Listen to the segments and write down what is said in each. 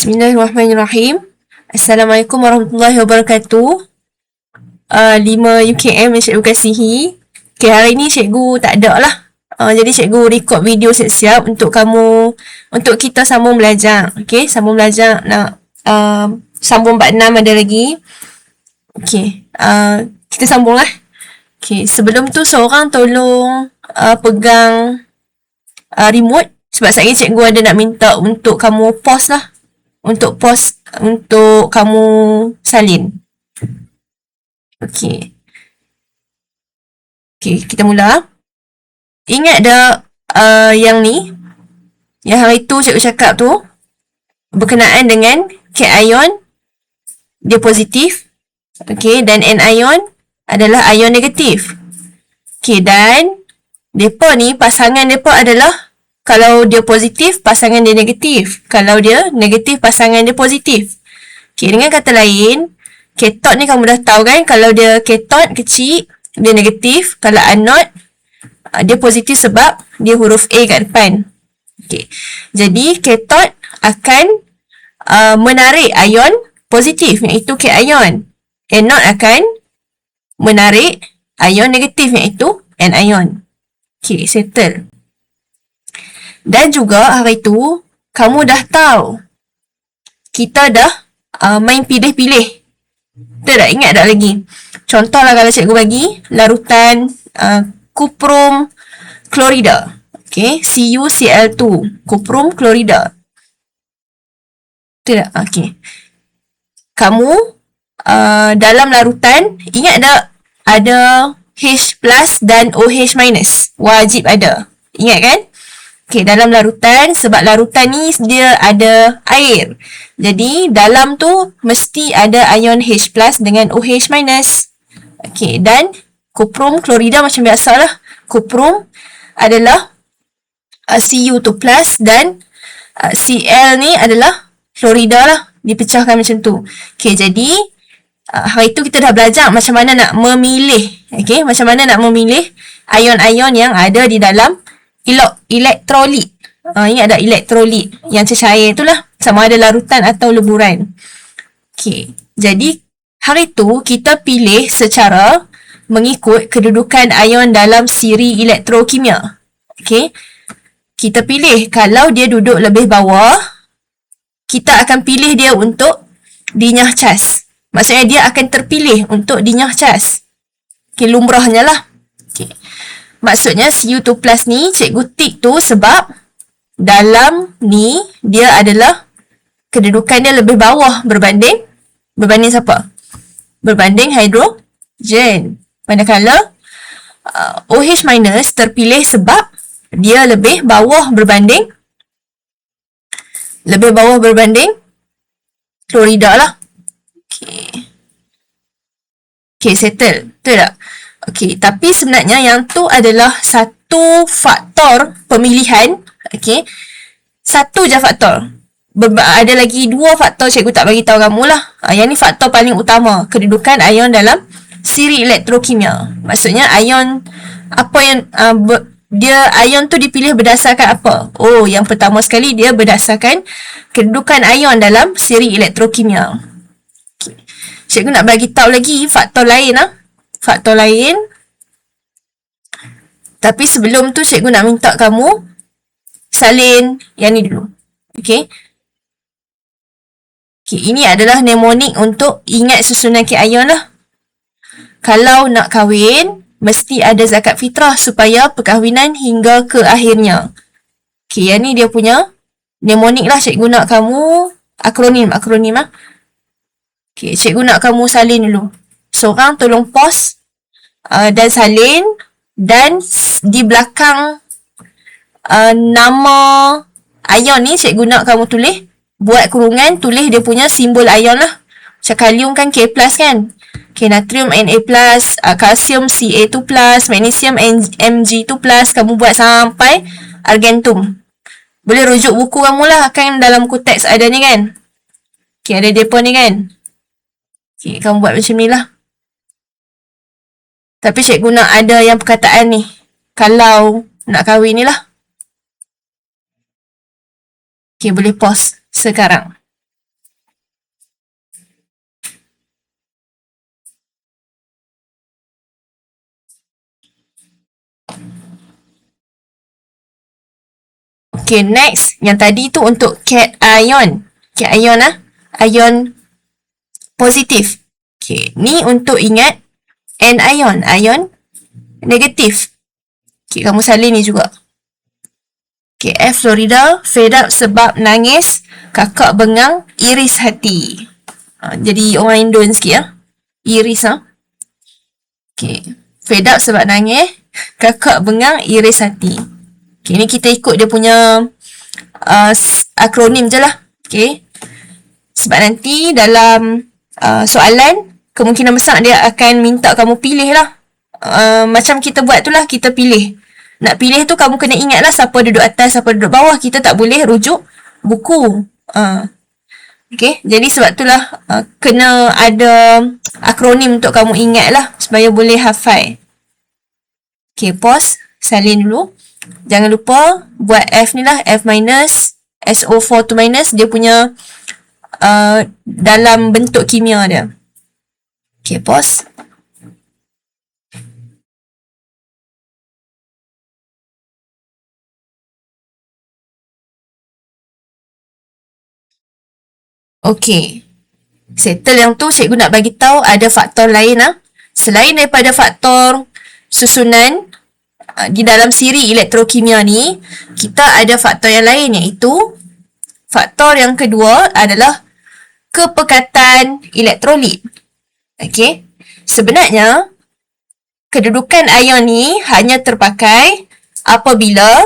Bismillahirrahmanirrahim. Assalamualaikum warahmatullahi wabarakatuh. 5 UKM yang cikgu kasihi. Okay, hari ni cikgu tak ada lah. Jadi cikgu record video siap-siap untuk kamu, untuk kita sambung belajar. Okay, sambung belajar nak sambung bab 6 ada lagi. Okay, kita sambung lah. Okay, sebelum tu seorang tolong pegang remote. Sebab saya cikgu ada nak minta untuk kamu pause lah. Untuk pause, untuk kamu salin. Okay. Okay, kita mula. Ingat dah yang ni, yang hari tu cikgu cakap tu, berkenaan dengan cation, dia positif. Okay, dan anion adalah ion negatif. Okay, dan mereka ni, pasangan mereka adalah, kalau dia positif, pasangan dia negatif. Kalau dia negatif, pasangan dia positif. Okay, dengan kata lain, katot ni kamu dah tahu kan, kalau dia katot kecil, dia negatif. Kalau anod, dia positif sebab dia huruf A kat depan. Okay, jadi katot akan menarik ion positif, iaitu cation. Anod akan menarik ion negatif, iaitu anion. Okay, settle. Dan juga hari tu, kamu dah tahu, kita dah main pilih-pilih. Kita dah ingat tak lagi? Contohlah kalau cikgu bagi, larutan kuprum klorida. Okay, CuCl2, kuprum klorida. Betul tak? Okay. Kamu, dalam larutan, ingat tak ada H plus dan OH minus? Wajib ada. Ingat kan? Okay, dalam larutan, sebab larutan ni dia ada air. Jadi, dalam tu mesti ada ion H plus dengan OH minus. Okay, dan kuprum klorida macam biasalah. Kuprum adalah Cu2 plus dan Cl ni adalah klorida lah. Dipecahkan macam tu. Okay, jadi hari tu kita dah belajar macam mana nak memilih. Okay, macam mana nak memilih ion-ion yang ada di dalam elektrolit. Ingat ada elektrolit yang cecair tu lah, sama ada larutan atau leburan. Okay, jadi hari tu kita pilih secara mengikut kedudukan ion dalam siri elektrokimia. Okay, kita pilih kalau dia duduk lebih bawah, kita akan pilih dia untuk dinyah cas. Maksudnya dia akan terpilih untuk dinyah cas. Okay, lumrahnya lah. Okay. Maksudnya Cu2 plus ni cikgu tik tu sebab dalam ni dia adalah kedudukan dia lebih bawah berbanding siapa? Berbanding hidrogen. Manakala OH minus terpilih sebab dia lebih bawah berbanding klorida lah. Okay, settle. Betul tak? Okay, tapi sebenarnya yang tu adalah satu faktor pemilihan. Okay, satu je faktor. Ada lagi 2 faktor cikgu tak bagi tahu kamu lah. Yang ni faktor paling utama, kedudukan ion dalam siri elektrokimia. Maksudnya ion apa yang dia ion tu dipilih berdasarkan apa? Oh, yang pertama sekali dia berdasarkan kedudukan ion dalam siri elektrokimia. Okay. Cikgu nak bagi tahu lagi faktor lain lah. Faktor lain. Tapi sebelum tu cikgu nak minta kamu salin yang ni dulu. Okay. Okay, ini adalah mnemonik untuk ingat susunan cation lah. Kalau nak kahwin, mesti ada zakat fitrah supaya perkahwinan hingga ke akhirnya. Okay, yang ni dia punya mnemonik lah. Cikgu nak kamu akronim lah. Okay, cikgu nak kamu salin dulu. Seorang tolong pause dan salin, dan di belakang nama ion ni cikgu nak kamu tulis, buat kurungan, tulis dia punya simbol ion lah. Macam kalium kan K plus kan. Okay, natrium Na plus, kalsium Ca2 plus, magnesium Mg2 plus, kamu buat sampai argentum. Boleh rujuk buku kamu lah, kan dalam buku teks ada ni kan. Okay, ada depa ni kan. Okay, kamu buat macam ni lah. Tapi cikgu nak ada yang perkataan ni, kalau nak kahwin ni lah. Okay, boleh pause sekarang. Okay, next. Yang tadi tu untuk cation. Cation ion positif. Okay, ni untuk ingat anion. Ion negatif. Okay, kamu salin ni juga. Okay, F Florida, fed up sebab nangis, kakak bengang, iris hati. Jadi orang Indon sikit ya. Iris Okay, fed up sebab nangis, kakak bengang, iris hati. Okay, ni kita ikut dia punya akronim je lah. Okay. Sebab nanti dalam soalan, kemungkinan besar dia akan minta kamu pilih lah. Macam kita buat tu lah, kita pilih. Nak pilih tu kamu kena ingat lah siapa duduk atas, siapa duduk bawah. Kita tak boleh rujuk buku. Okay, jadi sebab tu lah kena ada akronim untuk kamu ingat lah supaya boleh hafal. Okay, pause. Salin dulu. Jangan lupa buat F ni lah, F minus, SO4 tu minus, dia punya dalam bentuk kimia dia. Okay, pause. Okay. Settle yang tu, cikgu nak bagi tahu ada faktor lain Selain daripada faktor susunan di dalam siri elektrokimia ni, kita ada faktor yang lain, iaitu faktor yang kedua adalah kepekatan elektrolit. Okay. Sebenarnya, kedudukan ion ni hanya terpakai apabila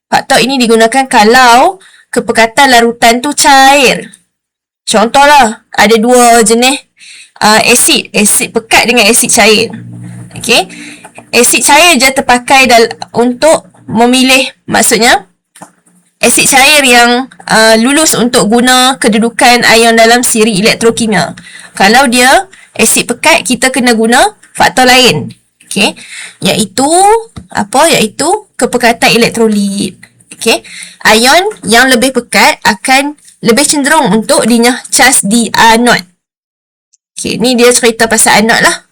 faktor ini digunakan kalau kepekatan larutan tu cair. Contohlah, ada dua jenis asid pekat dengan asid cair. Okay. Asid cair je terpakai untuk memilih, maksudnya asid cair yang lulus untuk guna kedudukan ion dalam siri elektrokimia. Kalau dia asid pekat, kita kena guna faktor lain. Okay. Iaitu kepekatan elektrolit. Okay. Ion yang lebih pekat akan lebih cenderung untuk dinyah cas di anod. Okay, ni dia cerita pasal anod lah.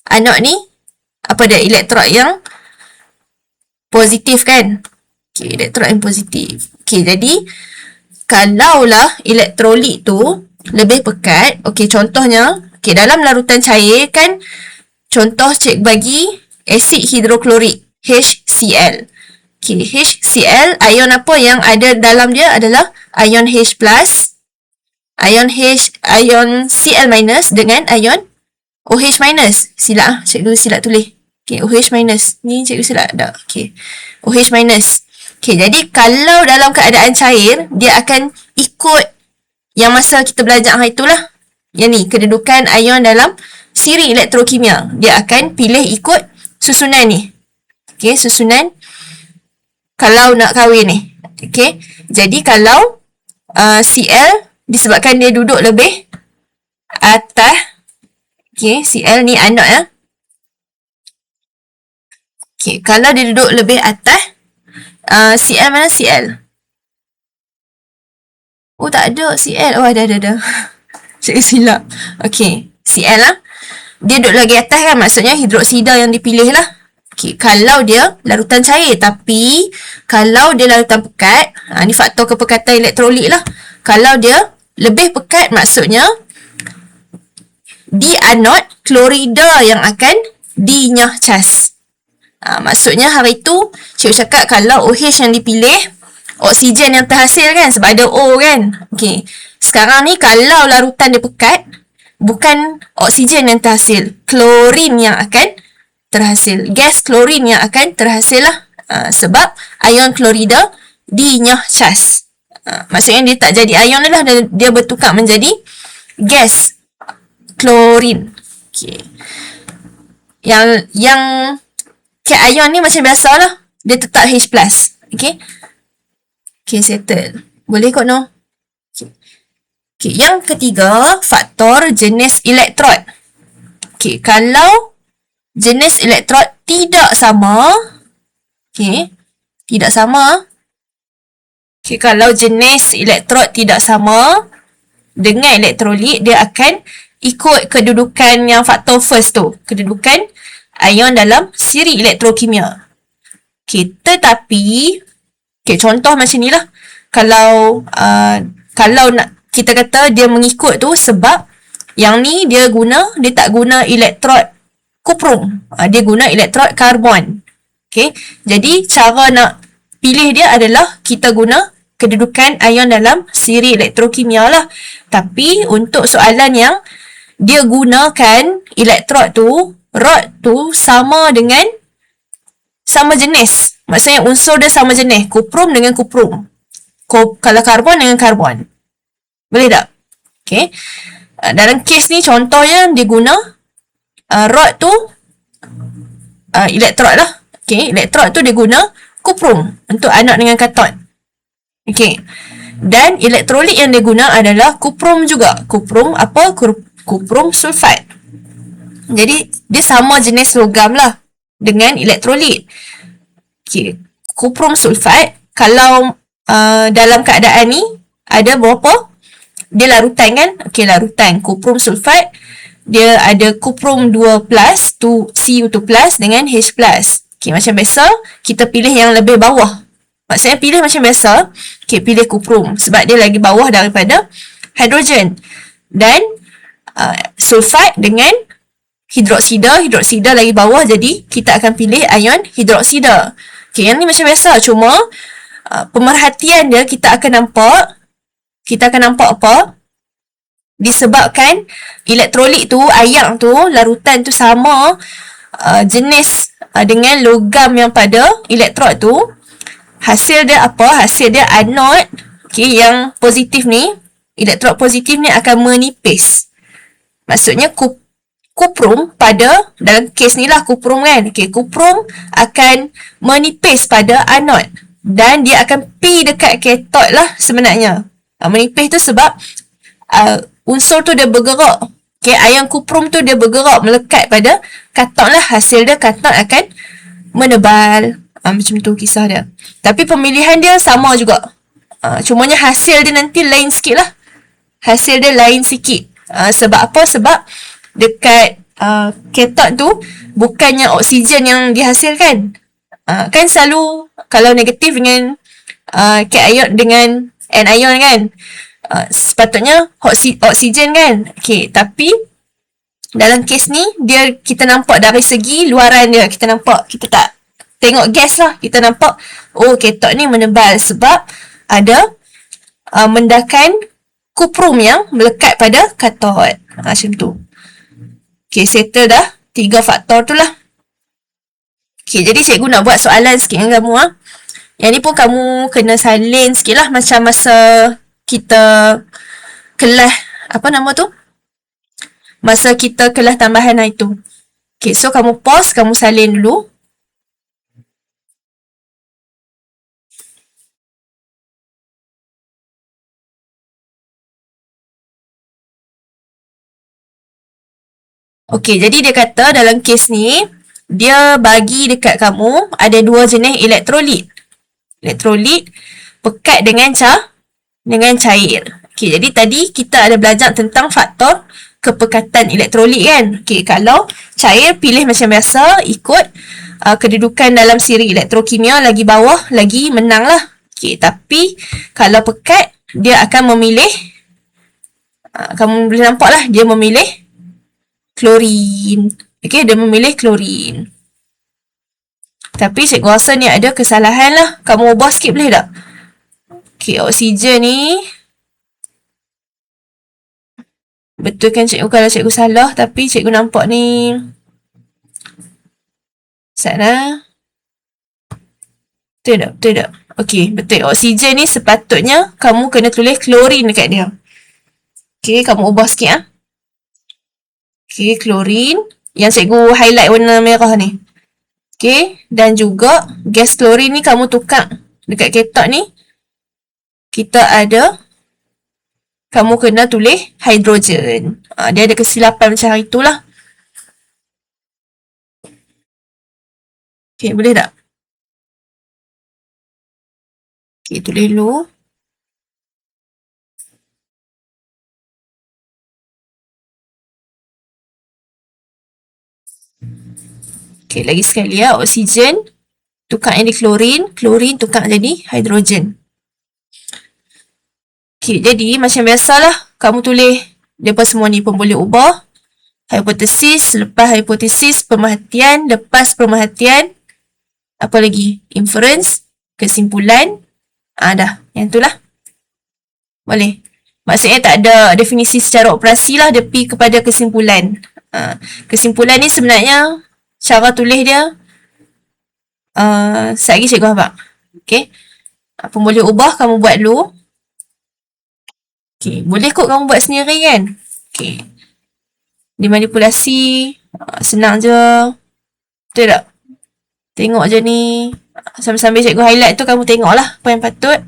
Anod ni, apa dia? Elektrod yang positif kan? Okay, elektrod yang positif. Okay, jadi, kalaulah elektrolit tu lebih pekat, okay, contohnya, okay, dalam larutan cair kan, contoh cik bagi asid hidroklorik, HCl. Okay, HCl, ion apa yang ada dalam dia adalah ion H+, ion Cl- dengan ion OH-. Cikgu silap tulis. Okay, OH-. Ni cikgu silap ada. Okay, OH-. Okay, jadi kalau dalam keadaan cair, dia akan ikut yang masa kita belajar itulah. Yang ni, kedudukan ion dalam siri elektrokimia. Dia akan pilih ikut susunan ni. Okay, susunan kalau nak kahwin ni. Okay, jadi kalau Cl disebabkan dia duduk lebih atas. Okay, Cl ni anod ya. Okay, kalau dia duduk lebih atas, Cl mana Cl? Oh, tak ada Cl. Oh, ada. Cikgu silap. Okay, Cl lah. Dia duduk lagi atas kan, maksudnya hidroksida yang dipilih lah. Okay, kalau dia larutan cair, tapi kalau dia larutan pekat, ni faktor kepekatan elektrolit lah. Kalau dia lebih pekat, maksudnya di anod klorida yang akan dinyah cas. Maksudnya hari tu cikgu cakap kalau OH yang dipilih, oksigen yang terhasil kan, sebab ada O kan. Okay, sekarang ni kalau larutan dia pekat, bukan oksigen yang terhasil, klorin yang akan terhasil. Gas klorin yang akan terhasil lah. Sebab ion klorida dinyah cas. Maksudnya dia tak jadi ion lah, dia bertukar menjadi gas klorin. Okay. Yang cation ni macam biasa lah. Dia tetap H+. Okay. Okay, settle. Boleh kot no? Okay. Yang ketiga, faktor jenis elektrod. Okay, kalau jenis elektrod tidak sama. Okay. Tidak sama. Okay, kalau jenis elektrod tidak sama dengan elektrolit, dia akan ikut kedudukan yang faktor first tu. Kedudukan ion dalam siri elektrokimia. Okay, tetapi, okay, contoh macam ni lah. Kalau nak kita kata dia mengikut tu sebab yang ni dia tak guna elektrod kuprum. Dia guna elektrod karbon. Okay, jadi cara nak pilih dia adalah kita guna kedudukan ion dalam siri elektrokimia lah. Tapi untuk soalan yang dia gunakan elektrod tu, rod tu sama jenis. Maksudnya unsur dia sama jenis. Kuprum dengan kuprum. Kalau karbon dengan karbon. Boleh tak? Okay. Dalam kes ni contohnya dia guna rod tu elektrod lah. Okay. Elektrod tu dia guna kuprum untuk anod dengan katot. Okay. Dan elektrolit yang dia guna adalah kuprum juga. Kuprum apa? Kuprum sulfat. Jadi dia sama jenis logam lah dengan elektrolit. Okay. Kuprum sulfat kalau dalam keadaan ni ada berapa? Dia larutan kan? Okay, larutan. Kuprum sulfat dia ada kuprum 2+, Cu2+ dengan H+. Okay, macam biasa kita pilih yang lebih bawah. Maksudnya pilih macam biasa. Okay, pilih kuprum sebab dia lagi bawah daripada hidrogen. Dan sulfat dengan hidroksida lagi bawah, jadi kita akan pilih ion hidroksida. Okay, yang ni macam biasa, cuma pemerhatian dia kita akan nampak apa? Disebabkan elektrolit tu, ayak tu, larutan tu sama jenis dengan logam yang pada elektrod tu, hasil dia apa? Hasil dia anod. Okay, yang positif ni, elektrod positif ni akan menipis. Maksudnya kuprum pada, dalam kes ni lah kuprum kan. Okay, kuprum akan menipis pada anod. Dan dia akan pi dekat katot lah sebenarnya. Menipis tu sebab unsur tu dia bergerak. Okay, ion kuprum tu dia bergerak melekat pada katot lah. Hasil dia katot akan menebal. Macam tu kisah dia. Tapi pemilihan dia sama juga. Cumanya hasil dia nanti lain sikit lah. Hasil dia lain sikit. Sebab apa? Sebab dekat katot tu bukannya oksigen yang dihasilkan. Kan selalu kalau negatif dengan cation dengan anion kan, sepatutnya oksigen kan. Okay, tapi dalam kes ni kita nampak dari segi luaran dia, kita tak tengok gas lah, kita nampak katot ni menebal sebab ada mendakan kuprum yang melekat pada katot. Macam tu. Okay, settle dah 3 faktor tu lah. Okay, jadi cikgu nak buat soalan sikit dengan kamu . Yang ni pun kamu kena salin sikit lah macam masa kita kelas, apa nama tu? Masa kita kelas tambahan hari tu. Okay, so kamu pause, kamu salin dulu. Okay, jadi dia kata dalam kes ni, dia bagi dekat kamu ada 2 jenis elektrolit. Elektrolit pekat dengan cair. Okay, jadi tadi kita ada belajar tentang faktor kepekatan elektrolit kan. Okay, kalau cair pilih macam biasa, ikut kedudukan dalam siri elektrokimia, lagi bawah lagi menang lah. Okay, tapi kalau pekat dia akan memilih, kamu boleh nampak lah, dia memilih klorin. Okay, dia memilih klorin. Tapi cikgu rasa ni ada kesalahan lah. Kamu ubah sikit boleh tak? Okay, oksigen ni betulkan cikgu kalau cikgu salah, tapi cikgu nampak ni sana. Betul tak? Okay, betul. Oksigen ni sepatutnya kamu kena tulis klorin dekat dia. Okay, kamu ubah sikit . Okay, klorin. Yang cikgu highlight warna merah ni. Okay, dan juga gas klorin ni kamu tukar dekat katot ni. Kita ada, kamu kena tulis hidrogen. Dia ada kesilapan macam hari tu lah. Okay, boleh tak? Okay, tulis dulu. Okay, lagi sekali oksigen tukar jadi klorin, klorin tukar jadi hidrogen. Okay, jadi macam biasalah kamu tulis lepas semua ni pun boleh ubah. Hipotesis, lepas hipotesis, pemerhatian, lepas pemerhatian, apa lagi? Inference, kesimpulan. Dah, yang tu lah. Boleh. Maksudnya tak ada definisi secara operasi lah, dia pergi kepada kesimpulan. Kesimpulan ni sebenarnya cara tulis dia sekejap lagi cikgu abang. Okay. Apa boleh ubah, kamu buat dulu. Okay. Boleh kot kamu buat sendiri kan? Okay. Dimanipulasi. Senang je. Betul tak? Tengok je ni. Sambil-sambil cikgu highlight tu, kamu tengok lah apa yang patut.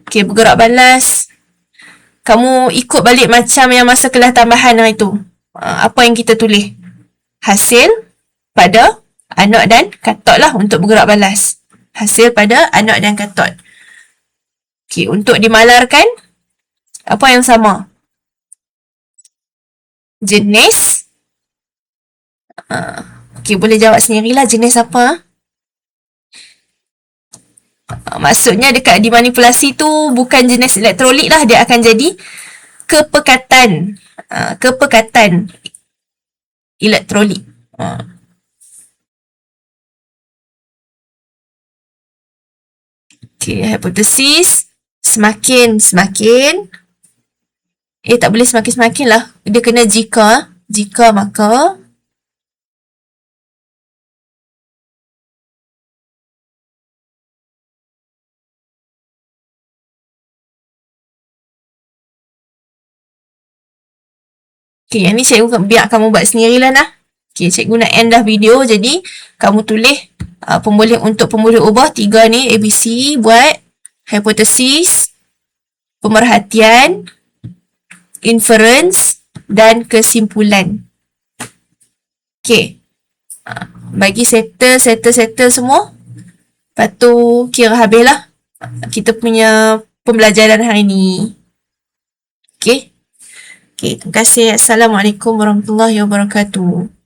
Okay. Bergerak balas. Kamu ikut balik macam yang masa kelas tambahan itu. Apa yang kita tulis. Hasil pada anod dan katot lah untuk bergerak balas. Hasil pada anod dan katot. Okay, untuk dimalarkan, apa yang sama? Jenis. Okay, boleh jawab sendirilah jenis apa? Maksudnya dekat dimanipulasi tu bukan jenis elektrolit lah. Dia akan jadi kepekatan. Kepekatan elektrolit. Okay, hipotesis. Semakin. Tak boleh semakin lah. Dia kena jika. Jika maka. Okay, yang ni cikgu biar kamu buat sendirilah nah. Okay, cikgu nak end dah video. Jadi, kamu tulis untuk pemboleh ubah 3 ni. ABC, buat hipotesis, pemerhatian, inference dan kesimpulan. Okay. Bagi settle semua. Lepas tu, kira habis lah kita punya pembelajaran hari ni. Okay. Okay, terima kasih. Assalamualaikum warahmatullahi wabarakatuh.